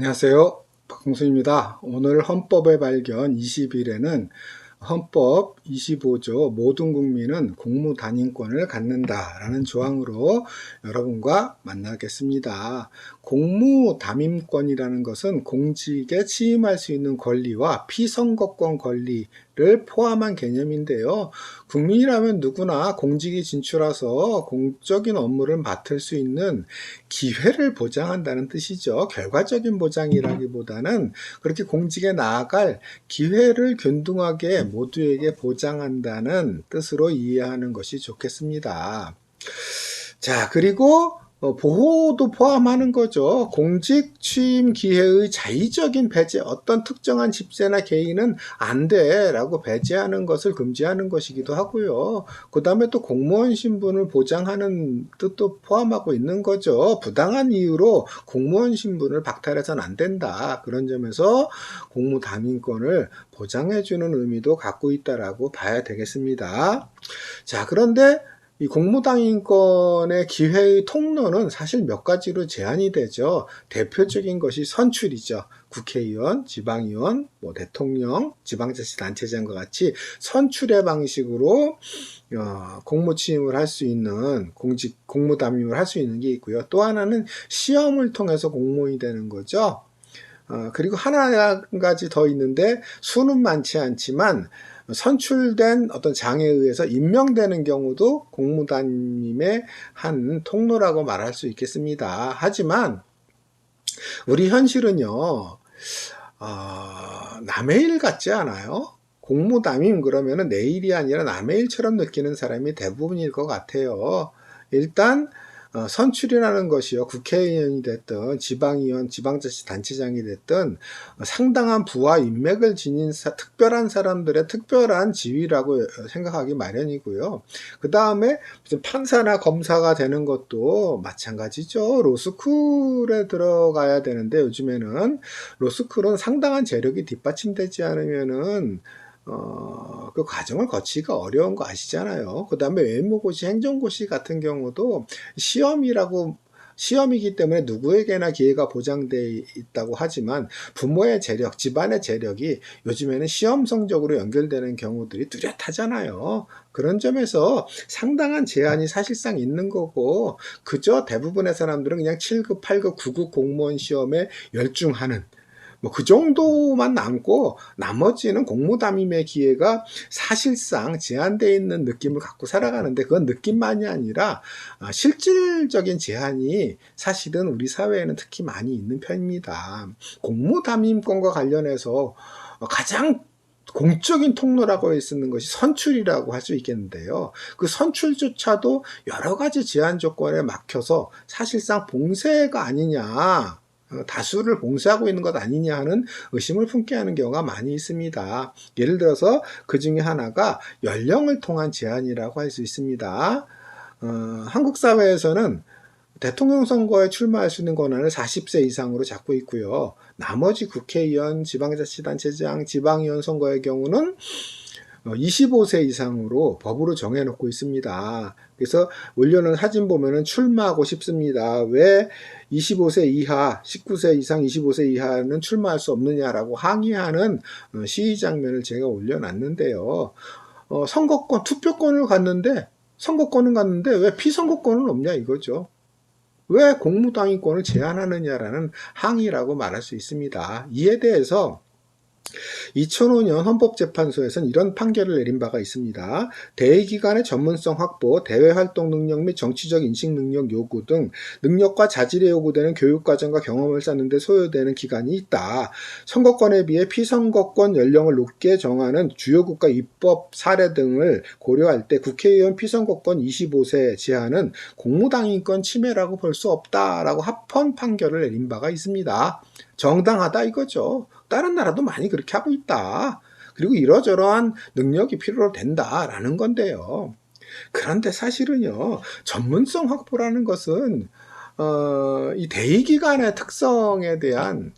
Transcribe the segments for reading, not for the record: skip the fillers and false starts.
안녕하세요. 박홍수입니다. 오늘 헌법의 발견 20일에는 헌법 25조 모든 국민은 공무단임권을 갖는다라는 조항으로 여러분과 만나겠습니다. 공무담임권이라는 것은 공직에 취임할 수 있는 권리와 피선거권 권리를 포함한 개념인데요. 국민이라면 누구나 공직에 진출해서 공적인 업무를 맡을 수 있는 기회를 보장한다는 뜻이죠. 결과적인 보장이라기보다는 그렇게 공직에 나아갈 기회를 균등하게 모두에게 보장한다는 뜻으로 이해하는 것이 좋겠습니다. 자, 그리고 보호도 포함하는 거죠. 공직 취임 기회의 자의적인 배제, 어떤 특정한 집세나 개인은 안 돼 라고 배제하는 것을 금지하는 것이기도 하고요. 그 다음에 또 공무원 신분을 보장하는 뜻도 포함하고 있는 거죠. 부당한 이유로 공무원 신분을 박탈해서는 안 된다. 그런 점에서 공무담임권을 보장해주는 의미도 갖고 있다라고 봐야 되겠습니다. 자, 그런데 이 공무당인권의 기회의 통로는 사실 몇 가지로 제한이 되죠. 대표적인 것이 선출이죠. 국회의원, 지방의원, 대통령, 지방자치단체장과 같이 선출의 방식으로 공무취임을 할 수 있는 공무담임을 할 수 있는 게 있고요. 또 하나는 시험을 통해서 공무원이 되는 거죠. 그리고 한 가지 더 있는데 수는 많지 않지만 선출된 어떤 장에 의해서 임명되는 경우도 공무담임의 한 통로라고 말할 수 있겠습니다. 하지만 우리 현실은요, 남의 일 같지 않아요? 공무담임 그러면은 내 일이 아니라 남의 일처럼 느끼는 사람이 대부분일 것 같아요. 일단 선출이라는 것이요, 국회의원이 됐든 지방의원, 지방자치단체장이 됐든 상당한 부와 인맥을 지닌 특별한 사람들의 특별한 지위라고 생각하기 마련이고요. 그 다음에 무슨 판사나 검사가 되는 것도 마찬가지죠. 로스쿨에 들어가야 되는데 요즘에는 로스쿨은 상당한 재력이 뒷받침되지 않으면은 그 과정을 거치기가 어려운 거 아시잖아요. 그 다음에 외무고시, 행정고시 같은 경우도 시험이기 때문에 누구에게나 기회가 보장되어 있다고 하지만 부모의 재력, 집안의 재력이 요즘에는 시험 성적으로 연결되는 경우들이 뚜렷하잖아요. 그런 점에서 상당한 제한이 사실상 있는 거고, 그저 대부분의 사람들은 그냥 7급, 8급, 9급 공무원 시험에 열중하는 그 정도만 남고 나머지는 공무담임의 기회가 사실상 제한되어 있는 느낌을 갖고 살아가는데, 그건 느낌만이 아니라 실질적인 제한이 사실은 우리 사회에는 특히 많이 있는 편입니다. 공무담임권과 관련해서 가장 공적인 통로라고 할 수 있는 것이 선출이라고 할 수 있겠는데요. 그 선출조차도 여러 가지 제한 조건에 막혀서 사실상 봉쇄가 아니냐, 다수를 봉쇄하고 있는 것 아니냐 하는 의심을 품게 하는 경우가 많이 있습니다. 예를 들어서 그 중에 하나가 연령을 통한 제한이라고 할 수 있습니다. 한국 사회에서는 대통령 선거에 출마할 수 있는 권한을 40세 이상으로 잡고 있고요. 나머지 국회의원, 지방자치단체장, 지방의원 선거의 경우는 25세 이상으로 법으로 정해놓고 있습니다. 그래서 올려놓은 사진 보면은 출마하고 싶습니다. 왜 25세 이하, 19세 이상 25세 이하는 출마할 수 없느냐라고 항의하는 시위 장면을 제가 올려놨는데요. 선거권은 갖는데 왜 피선거권은 없냐 이거죠. 왜 공무당임권을 제한하느냐라는 항의라고 말할 수 있습니다. 이에 대해서 2005년 헌법재판소에서는 이런 판결을 내린 바가 있습니다. 대의기관의 전문성 확보, 대외활동 능력 및 정치적 인식 능력 요구 등 능력과 자질에 요구되는 교육과정과 경험을 쌓는 데 소요되는 기간이 있다. 선거권에 비해 피선거권 연령을 높게 정하는 주요국가 입법 사례 등을 고려할 때 국회의원 피선거권 25세 제한은 공무당임권 침해라고 볼 수 없다라고 합헌 판결을 내린 바가 있습니다. 정당하다 이거죠. 다른 나라도 많이 그렇게 하고 있다. 그리고 이러저러한 능력이 필요로 된다라는 건데요. 그런데 사실은요, 전문성 확보라는 것은 이 대의기관의 특성에 대한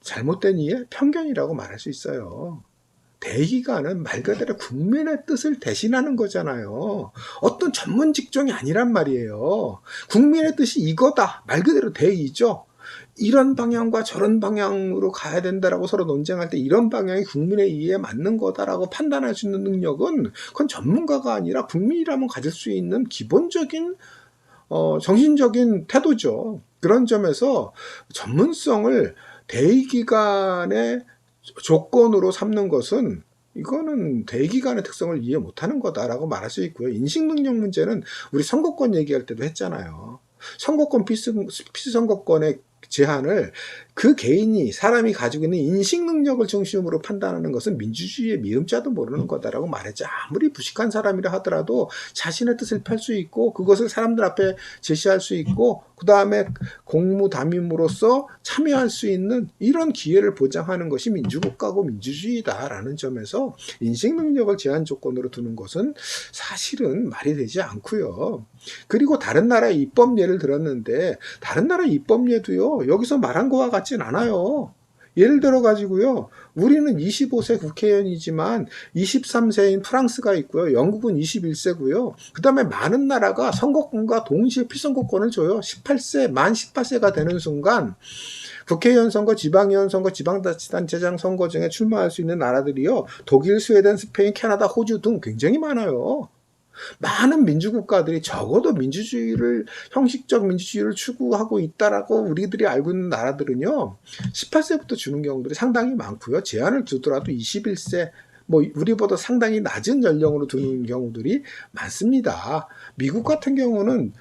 잘못된 이해, 편견이라고 말할 수 있어요. 대의기관은 말 그대로 국민의 뜻을 대신하는 거잖아요. 어떤 전문 직종이 아니란 말이에요. 국민의 뜻이 이거다. 말 그대로 대의죠. 이런 방향과 저런 방향으로 가야 된다라고 서로 논쟁할 때 이런 방향이 국민의 이해에 맞는 거다라고 판단할 수 있는 능력은 그건 전문가가 아니라 국민이라면 가질 수 있는 기본적인 정신적인 태도죠. 그런 점에서 전문성을 대의기관의 조건으로 삼는 것은 이거는 대의기관의 특성을 이해 못하는 거다라고 말할 수 있고요. 인식능력 문제는 우리 선거권 얘기할 때도 했잖아요. 선거권 피선거권의 제한을 그 개인이 사람이 가지고 있는 인식 능력을 중심으로 판단하는 것은 민주주의의 미음자도 모르는 거다라고 말했죠. 아무리 부식한 사람이라 하더라도 자신의 뜻을 펼 수 있고 그것을 사람들 앞에 제시할 수 있고 그 다음에 공무담임으로써 참여할 수 있는 이런 기회를 보장하는 것이 민주국가고 민주주의다라는 점에서 인식 능력을 제한 조건으로 두는 것은 사실은 말이 되지 않고요. 그리고 다른 나라의 입법 예를 들었는데 다른 나라 입법 예도요. 여기서 말한 거와 같진 않아요. 예를 들어 가지고요. 우리는 25세 국회의원이지만 23세인 프랑스가 있고요. 영국은 21세고요. 그 다음에 많은 나라가 선거권과 동시에 피선거권을 줘요. 만 18세가 되는 순간 국회의원 선거, 지방의원 선거, 지방자치단체장 선거 중에 출마할 수 있는 나라들이요. 독일, 스웨덴, 스페인, 캐나다, 호주 등 굉장히 많아요. 많은 민주국가들이 적어도 형식적 민주주의를 추구하고 있다라고 우리들이 알고 있는 나라들은요, 18세부터 주는 경우들이 상당히 많고요. 제한을 두더라도 21세, 우리보다 상당히 낮은 연령으로 두는 경우들이 많습니다. 미국 같은 경우는,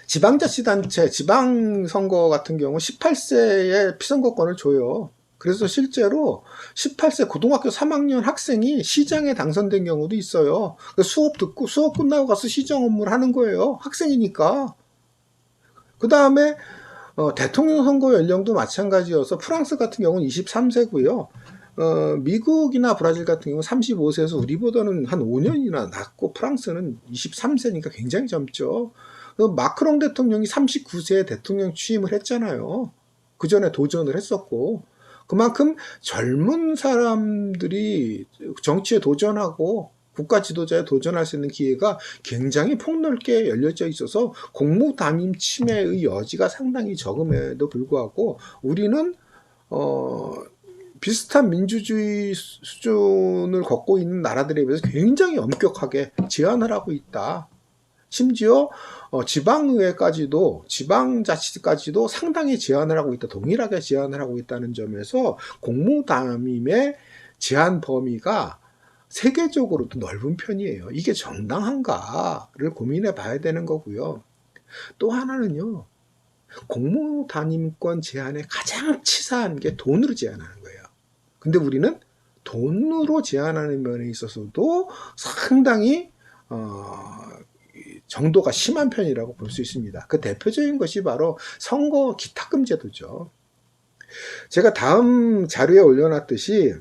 지방자치단체, 지방선거 같은 경우 18세에 피선거권을 줘요. 그래서 실제로 18세 고등학교 3학년 학생이 시장에 당선된 경우도 있어요. 수업 듣고 수업 끝나고 가서 시정 업무를 하는 거예요. 학생이니까. 그 다음에 대통령 선거 연령도 마찬가지여서 프랑스 같은 경우는 23세고요. 미국이나 브라질 같은 경우는 35세에서 우리보다는 한 5년이나 낮고 프랑스는 23세니까 굉장히 젊죠. 마크롱 대통령이 39세에 대통령 취임을 했잖아요. 그 전에 도전을 했었고. 그만큼 젊은 사람들이 정치에 도전하고 국가 지도자에 도전할 수 있는 기회가 굉장히 폭넓게 열려져 있어서 공무담임 침해의 여지가 상당히 적음에도 불구하고 우리는 비슷한 민주주의 수준을 걷고 있는 나라들에 비해서 굉장히 엄격하게 제한을 하고 있다. 심지어 지방의회까지도 지방자치까지도 상당히 제한을 하고 있다. 동일하게 제한을 하고 있다는 점에서 공무담임의 제한 범위가 세계적으로도 넓은 편이에요. 이게 정당한가를 고민해 봐야 되는 거고요. 또 하나는요. 공무담임권 제한의 가장 치사한 게 돈으로 제한하는 거예요. 근데 우리는 돈으로 제한하는 면에 있어서도 상당히 정도가 심한 편이라고 볼 수 있습니다. 그 대표적인 것이 바로 선거 기탁금 제도죠. 제가 다음 자료에 올려놨듯이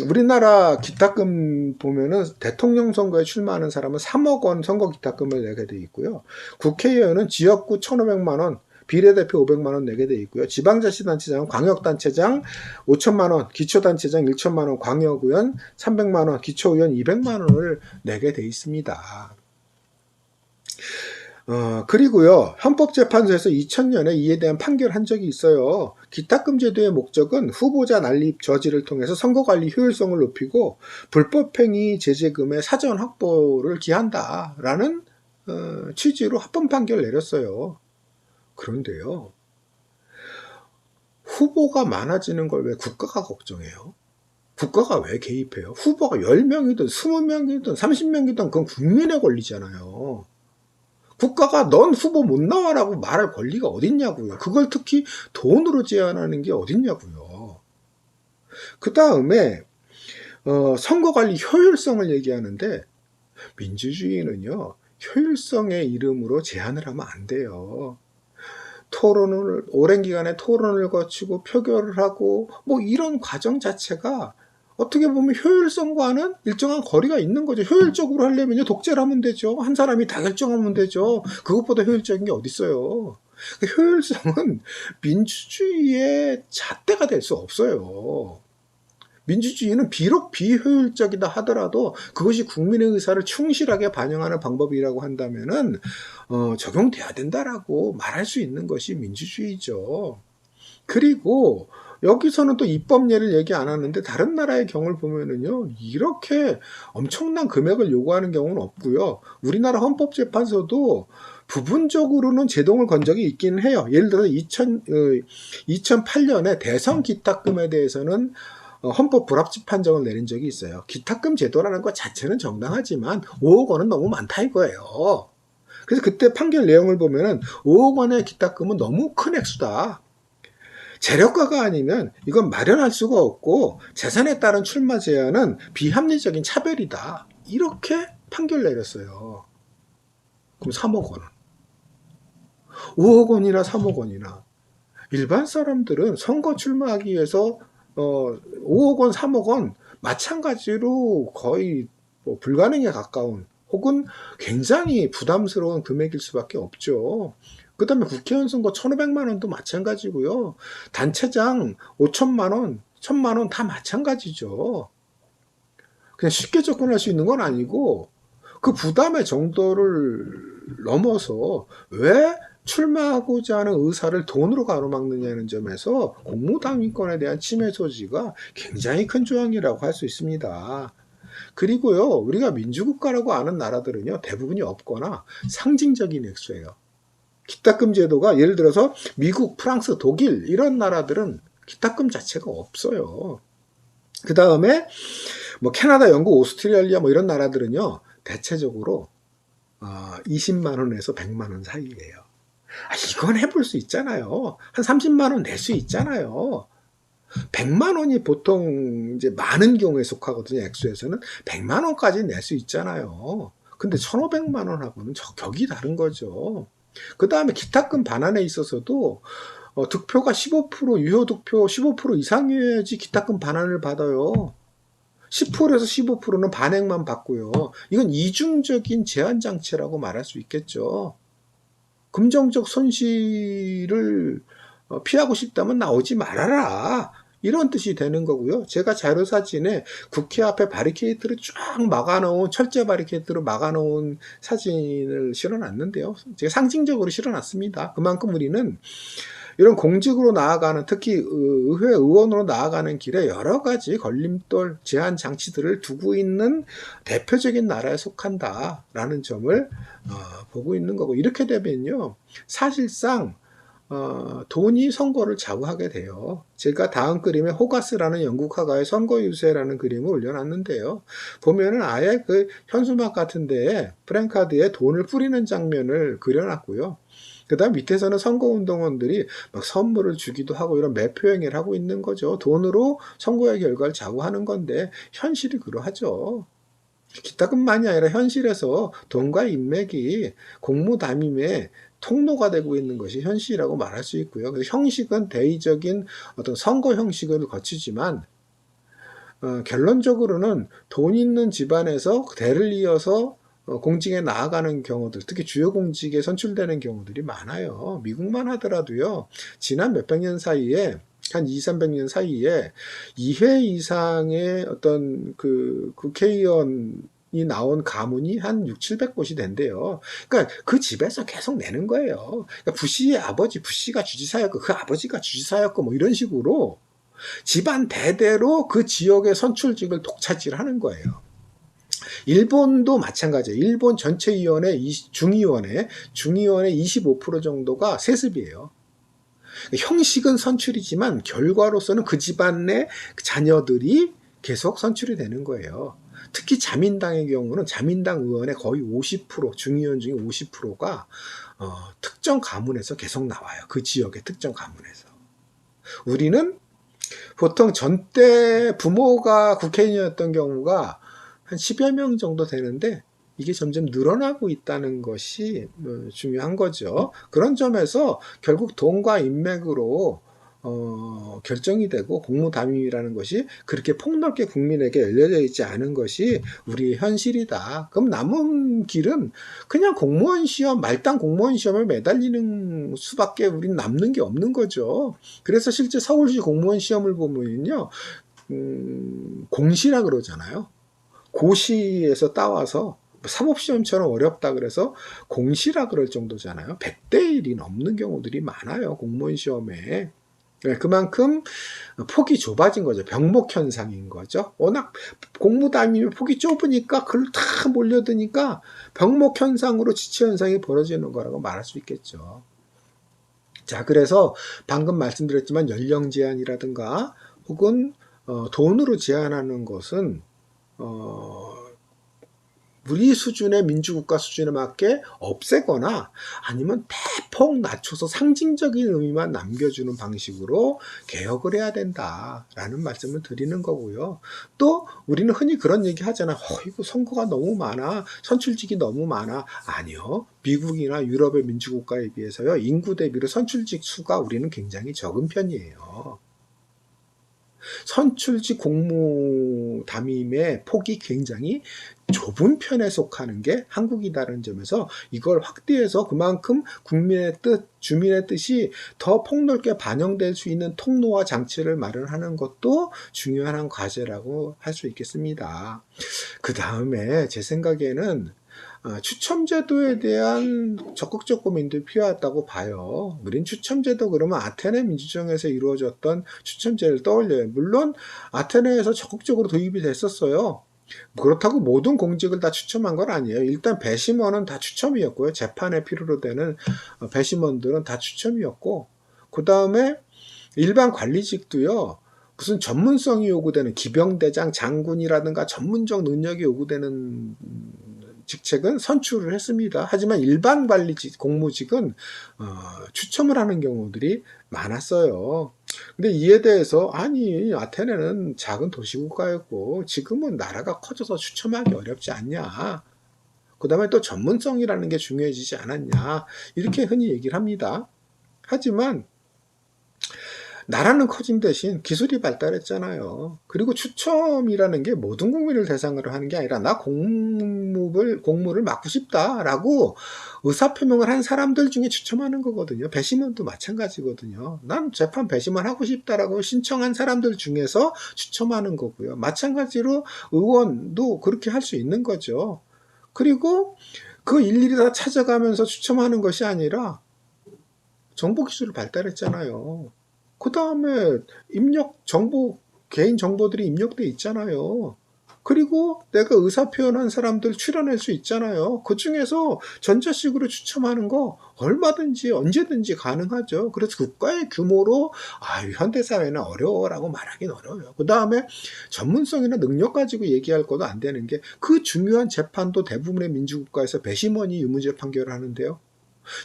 우리나라 기탁금 보면은 대통령 선거에 출마하는 사람은 3억 원 선거 기탁금을 내게 돼 있고요. 국회의원은 지역구 1,500만 원, 비례대표 500만 원 내게 돼 있고요. 지방자치단체장은 광역단체장 5천만 원, 기초단체장 1천만 원, 광역의원 300만 원, 기초의원 200만 원을 내게 돼 있습니다. 그리고요, 헌법재판소에서 2000년에 이에 대한 판결을 한 적이 있어요. 기탁금 제도의 목적은 후보자 난립 저지를 통해서 선거관리 효율성을 높이고 불법행위 제재금의 사전 확보를 기한다라는 취지로 합헌 판결을 내렸어요. 그런데요, 후보가 많아지는 걸 왜 국가가 걱정해요? 국가가 왜 개입해요? 후보가 10명이든 20명이든 30명이든 그건 국민의 권리잖아요. 국가가 넌 후보 못 나와라고 말할 권리가 어딨냐고요. 그걸 특히 돈으로 제한하는 게 어딨냐고요. 그 다음에 선거관리 효율성을 얘기하는데 민주주의는요. 효율성의 이름으로 제한을 하면 안 돼요. 오랜 기간에 토론을 거치고 표결을 하고 이런 과정 자체가 어떻게 보면 효율성과는 일정한 거리가 있는 거죠. 효율적으로 하려면요, 독재를 하면 되죠. 한 사람이 다 결정하면 되죠. 그것보다 효율적인 게 어딨어요. 효율성은 민주주의의 잣대가 될 수 없어요. 민주주의는 비록 비효율적이다 하더라도 그것이 국민의 의사를 충실하게 반영하는 방법이라고 한다면은 적용돼야 된다라고 말할 수 있는 것이 민주주의죠. 그리고 여기서는 또 입법 예를 얘기 안 하는데 다른 나라의 경우를 보면은요, 이렇게 엄청난 금액을 요구하는 경우는 없고요. 우리나라 헌법재판소도 부분적으로는 제동을 건 적이 있기는 해요. 예를 들어 2008년에 대선 기탁금에 대해서는 헌법 불합치 판정을 내린 적이 있어요. 기탁금 제도라는 것 자체는 정당하지만 5억 원은 너무 많다 이거예요. 그래서 그때 판결 내용을 보면은 5억 원의 기탁금은 너무 큰 액수다. 재력가가 아니면 이건 마련할 수가 없고 재산에 따른 출마 제한은 비합리적인 차별이다. 이렇게 판결 내렸어요. 그럼 3억 원은? 5억 원이나 3억 원이나. 일반 사람들은 선거 출마하기 위해서 5억 원, 3억 원 마찬가지로 거의 불가능에 가까운 혹은 굉장히 부담스러운 금액일 수밖에 없죠. 그 다음에 국회의원 선거 1,500만 원도 마찬가지고요. 단체장 5천만 원, 1,000만 원 다 마찬가지죠. 그냥 쉽게 접근할 수 있는 건 아니고 그 부담의 정도를 넘어서 왜 출마하고자 하는 의사를 돈으로 가로막느냐는 점에서 공무당위권에 대한 침해 소지가 굉장히 큰 조항이라고 할 수 있습니다. 그리고요, 우리가 민주국가라고 아는 나라들은요, 대부분이 없거나 상징적인 액수예요. 기탁금 제도가 예를 들어서 미국, 프랑스, 독일 이런 나라들은 기탁금 자체가 없어요. 그 다음에 뭐 캐나다, 영국, 오스트레일리아 뭐 이런 나라들은요, 대체적으로 20만 원에서 100만 원 사이예요. 이건 해볼 수 있잖아요. 한 30만 원 낼 수 있잖아요. 100만 원이 보통 이제 많은 경우에 속하거든요. 액수에서는 100만 원까지 낼 수 있잖아요. 근데 1,500만 원하고는 격이 다른 거죠. 그 다음에 기탁금 반환에 있어서도 득표가 15%, 유효 득표 15% 이상이어야지 기탁금 반환을 받아요. 10%에서 15%는 반액만 받고요. 이건 이중적인 제한 장치라고 말할 수 있겠죠. 금전적 손실을 피하고 싶다면 나오지 말아라. 이런 뜻이 되는 거고요. 제가 자료사진에 국회 앞에 바리케이트를 쫙 막아놓은, 철제 바리케이트로 막아놓은 사진을 실어놨는데요. 제가 상징적으로 실어놨습니다. 그만큼 우리는 이런 공직으로 나아가는, 특히 의회 의원으로 나아가는 길에 여러 가지 걸림돌, 제한 장치들을 두고 있는 대표적인 나라에 속한다라는 점을 보고 있는 거고, 이렇게 되면요, 사실상 돈이 선거를 좌우하게 돼요. 제가 다음 그림에 호가스라는 영국 화가의 선거 유세라는 그림을 올려놨는데요. 보면은 아예 그 현수막 같은 데에 프랭카드에 돈을 뿌리는 장면을 그려놨고요. 그 다음 밑에서는 선거운동원들이 막 선물을 주기도 하고 이런 매표행위를 하고 있는 거죠. 돈으로 선거의 결과를 좌우하는 건데 현실이 그러하죠. 기타금만이 아니라 현실에서 돈과 인맥이 공무담임의 통로가 되고 있는 것이 현실이라고 말할 수 있고요. 그래서 형식은 대의적인 어떤 선거 형식을 거치지만 결론적으로는 돈 있는 집안에서 대를 이어서 공직에 나아가는 경우들, 특히 주요 공직에 선출되는 경우들이 많아요. 미국만 하더라도요, 지난 몇백 년 사이에, 한 200~300년 사이에 2회 이상의 어떤 그 국회의원이 나온 가문이 한 600~700곳이 된대요. 그러니까 그 집에서 계속 내는 거예요. 그러니까 부시의 아버지, 부시가 주지사였고, 그 아버지가 주지사였고, 뭐 이런 식으로 집안 대대로 그 지역의 선출직을 독차지를 하는 거예요. 일본도 마찬가지예요. 일본 전체위원회, 중의원의 25% 정도가 세습이에요. 형식은 선출이지만 결과로서는 그 집안의 자녀들이 계속 선출이 되는 거예요. 특히 자민당의 경우는 자민당 의원의 거의 50%, 중의원 중에 50%가 특정 가문에서 계속 나와요. 그 지역의 특정 가문에서. 우리는 보통 전때 부모가 국회의원이었던 경우가 한 10여 명 정도 되는데 이게 점점 늘어나고 있다는 것이 중요한 거죠. 그런 점에서 결국 돈과 인맥으로 결정이 되고 공무담임이라는 것이 그렇게 폭넓게 국민에게 열려져 있지 않은 것이 우리의 현실이다. 그럼 남은 길은 그냥 공무원 시험, 말단 공무원 시험에 매달리는 수밖에 우린 남는 게 없는 거죠. 그래서 실제 서울시 공무원 시험을 보면요, 공시라 그러잖아요. 고시에서 따와서 사법시험처럼 어렵다 그래서 공시라 그럴 정도잖아요. 100대 1이 넘는 경우들이 많아요. 공무원 시험에. 그만큼 폭이 좁아진 거죠. 병목 현상인 거죠. 워낙 공무담임이 폭이 좁으니까 그걸 다 몰려드니까 병목 현상으로 지체 현상이 벌어지는 거라고 말할 수 있겠죠. 자, 그래서 방금 말씀드렸지만 연령 제한이라든가 혹은 돈으로 제한하는 것은 우리 수준의 민주국가 수준에 맞게 없애거나 아니면 대폭 낮춰서 상징적인 의미만 남겨주는 방식으로 개혁을 해야 된다라는 말씀을 드리는 거고요. 또 우리는 흔히 그런 얘기 하잖아요. 이거 선거가 너무 많아. 선출직이 너무 많아. 아니요. 미국이나 유럽의 민주국가에 비해서요. 인구 대비로 선출직 수가 우리는 굉장히 적은 편이에요. 선출직 공무 담임의 폭이 굉장히 좁은 편에 속하는 게 한국이다라는 점에서 이걸 확대해서 그만큼 국민의 뜻, 주민의 뜻이 더 폭넓게 반영될 수 있는 통로와 장치를 마련하는 것도 중요한 과제라고 할 수 있겠습니다. 그 다음에 제 생각에는 추첨제도에 대한 적극적 고민도 필요하다고 봐요. 우린 추첨제도 그러면 아테네 민주정에서 이루어졌던 추첨제를 떠올려요. 물론 아테네에서 적극적으로 도입이 됐었어요. 그렇다고 모든 공직을 다 추첨한 건 아니에요. 일단 배심원은 다 추첨이었고요. 재판에 필요로 되는 배심원들은 다 추첨이었고, 그 다음에 일반 관리직도요. 무슨 전문성이 요구되는 기병대장, 장군이라든가 전문적 능력이 요구되는 직책은 선출을 했습니다. 하지만 일반 관리직, 공무직은 추첨을 하는 경우들이 많았어요. 근데 이에 대해서 아니 아테네는 작은 도시국가였고 지금은 나라가 커져서 추첨하기 어렵지 않냐. 그 다음에 또 전문성이라는 게 중요해지지 않았냐. 이렇게 흔히 얘기를 합니다. 하지만 나라는 커진 대신 기술이 발달했잖아요. 그리고 추첨이라는 게 모든 국민을 대상으로 하는 게 아니라 나 공무를 맡고 싶다라고 의사표명을 한 사람들 중에 추첨하는 거거든요. 배심원도 마찬가지거든요. 난 재판 배심원 하고 싶다라고 신청한 사람들 중에서 추첨하는 거고요. 마찬가지로 의원도 그렇게 할 수 있는 거죠. 그리고 그 일일이 다 찾아가면서 추첨하는 것이 아니라 정보기술이 발달했잖아요. 그 다음에 개인 정보들이 입력돼 있잖아요. 그리고 내가 의사표현한 사람들 추려낼 수 있잖아요. 그 중에서 전자식으로 추첨하는 거 얼마든지 언제든지 가능하죠. 그래서 국가의 규모로 현대사회는 어려워라고 말하긴 어려워요. 그 다음에 전문성이나 능력 가지고 얘기할 것도 안 되는 게 그 중요한 재판도 대부분의 민주국가에서 배심원이 유무죄 판결을 하는데요.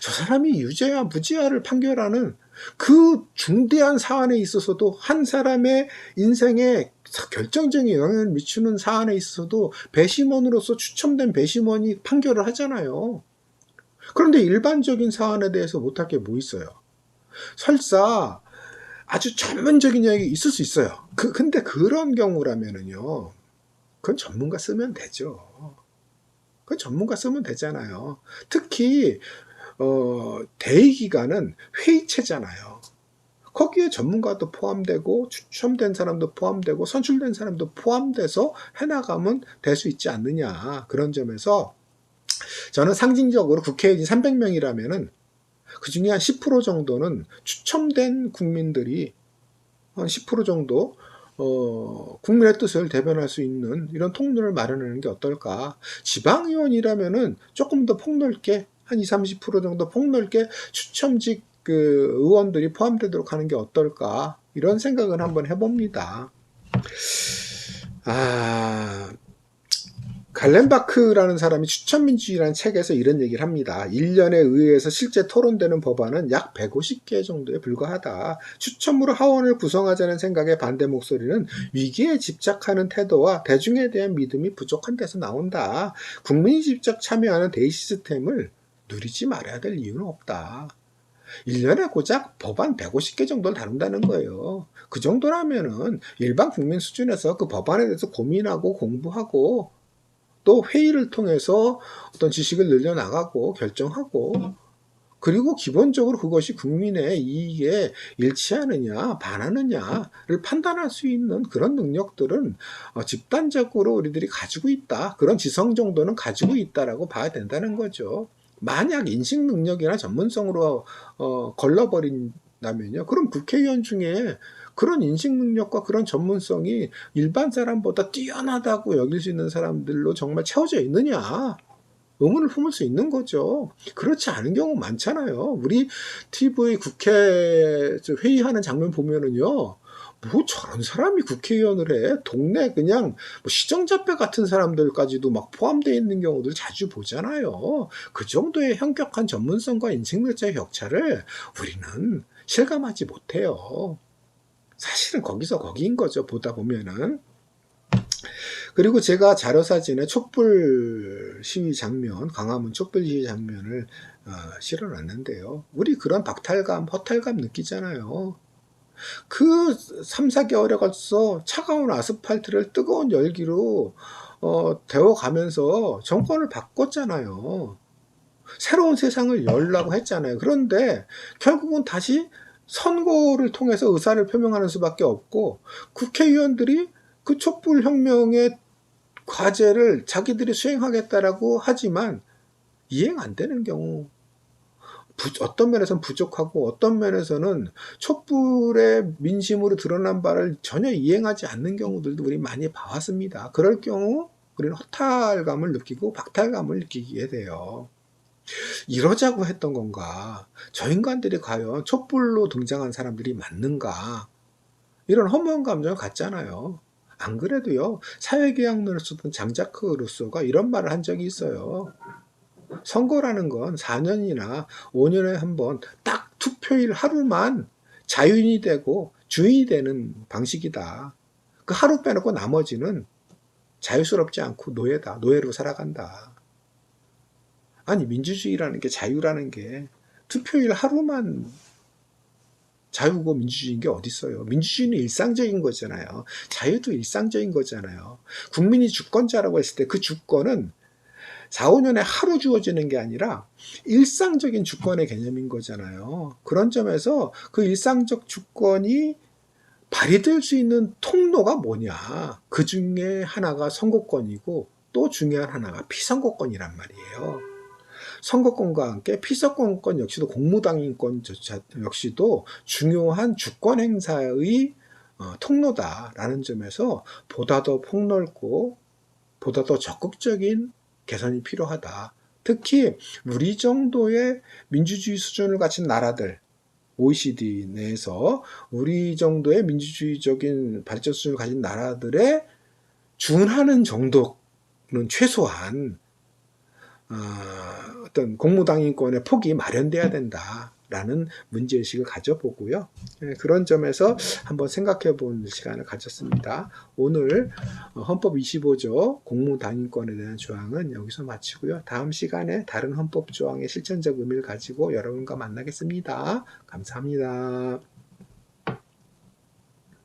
저 사람이 유죄야 무죄야를 판결하는 그 중대한 사안에 있어서도 한 사람의 인생에 결정적인 영향을 미치는 사안에 있어서도 배심원으로서 추첨된 배심원이 판결을 하잖아요. 그런데 일반적인 사안에 대해서 못할 게 뭐 있어요? 설사 아주 전문적인 이야기 있을 수 있어요. 근데 그런 경우라면은요, 그건 전문가 쓰면 되죠. 그건 전문가 쓰면 되잖아요. 특히 대의기관은 회의체잖아요. 거기에 전문가도 포함되고 추첨된 사람도 포함되고 선출된 사람도 포함돼서 해나가면 될 수 있지 않느냐. 그런 점에서 저는 상징적으로 국회의원이 300명이라면은 그 중에 한 10% 정도는 추첨된 국민들이 한 10% 정도 국민의 뜻을 대변할 수 있는 이런 통로를 마련하는 게 어떨까. 지방의원이라면은 조금 더 폭넓게 한 20, 30% 정도 폭넓게 추첨직 의원들이 포함되도록 하는 게 어떨까. 이런 생각을 한번 해봅니다. 갈렌바크라는 사람이 추천민주주의라는 책에서 이런 얘기를 합니다. 1년에 의회에서 실제 토론되는 법안은 약 150개 정도에 불과하다. 추첨으로 하원을 구성하자는 생각의 반대 목소리는 위기에 집착하는 태도와 대중에 대한 믿음이 부족한 데서 나온다. 국민이 직접 참여하는 대의 시스템을 누리지 말아야 될 이유는 없다. 1년에 고작 법안 150개 정도를 다룬다는 거예요. 그 정도라면은 일반 국민 수준에서 그 법안에 대해서 고민하고 공부하고 또 회의를 통해서 어떤 지식을 늘려나가고 결정하고 그리고 기본적으로 그것이 국민의 이익에 일치하느냐 반하느냐를 판단할 수 있는 그런 능력들은 집단적으로 우리들이 가지고 있다. 그런 지성 정도는 가지고 있다라고 봐야 된다는 거죠. 만약 인식 능력이나 전문성으로 걸러버린다면요. 그럼 국회의원 중에 그런 인식 능력과 그런 전문성이 일반 사람보다 뛰어나다고 여길 수 있는 사람들로 정말 채워져 있느냐? 의문을 품을 수 있는 거죠. 그렇지 않은 경우 많잖아요. 우리 TV 국회 회의하는 장면 보면은요, 뭐 저런 사람이 국회의원을 해? 동네 그냥 뭐 시정잡배 같은 사람들까지도 막 포함되어 있는 경우들 자주 보잖아요. 그 정도의 현격한 전문성과 인식력자의 격차를 우리는 실감하지 못해요. 사실은 거기서 거기인 거죠. 보다 보면은. 그리고 제가 자료사진에 촛불 시위 장면, 광화문 촛불 시위 장면을 실어놨는데요. 우리 그런 박탈감, 허탈감 느끼잖아요. 그 3, 4개월에 걸쳐 차가운 아스팔트를 뜨거운 열기로 데워가면서 정권을 바꿨잖아요. 새로운 세상을 열라고 했잖아요. 그런데 결국은 다시 선거를 통해서 의사를 표명하는 수밖에 없고 국회의원들이 그 촛불혁명의 과제를 자기들이 수행하겠다라고 하지만 이행 안 되는 경우, 어떤 면에서는 부족하고 어떤 면에서는 촛불의 민심으로 드러난 바를 전혀 이행하지 않는 경우들도 우리 많이 봐왔습니다. 그럴 경우 우리는 허탈감을 느끼고 박탈감을 느끼게 돼요. 이러자고 했던 건가? 저 인간들이 과연 촛불로 등장한 사람들이 맞는가? 이런 허무한 감정을 갖잖아요. 안 그래도요, 사회계약론을 쓰던 장자크 루소가 이런 말을 한 적이 있어요. 선거라는 건 4년이나 5년에 한 번 딱 투표일 하루만 자유인이 되고 주인이 되는 방식이다. 그 하루 빼놓고 나머지는 자유스럽지 않고 노예다. 노예로 살아간다. 아니, 민주주의라는 게, 자유라는 게 투표일 하루만 자유고 민주주의인 게 어딨어요. 민주주의는 일상적인 거잖아요. 자유도 일상적인 거잖아요. 국민이 주권자라고 했을 때 그 주권은 4, 5년에 하루 주어지는 게 아니라 일상적인 주권의 개념인 거잖아요. 그런 점에서 그 일상적 주권이 발휘될 수 있는 통로가 뭐냐. 그 중에 하나가 선거권이고 또 중요한 하나가 피선거권이란 말이에요. 선거권과 함께 피선거권 역시도 공무당인권 역시도 중요한 주권 행사의 통로다라는 점에서 보다 더 폭넓고 보다 더 적극적인 개선이 필요하다. 특히 우리 정도의 민주주의 수준을 갖춘 나라들, OECD 내에서 우리 정도의 민주주의적인 발전 수준을 가진 나라들에 준하는 정도는 최소한 어떤 공무당인권의 폭이 마련돼야 된다라는 문제의식을 가져보고요. 그런 점에서 한번 생각해 본 시간을 가졌습니다. 오늘 헌법 25조 공무당인권에 대한 조항은 여기서 마치고요. 다음 시간에 다른 헌법 조항의 실천적 의미를 가지고 여러분과 만나겠습니다. 감사합니다.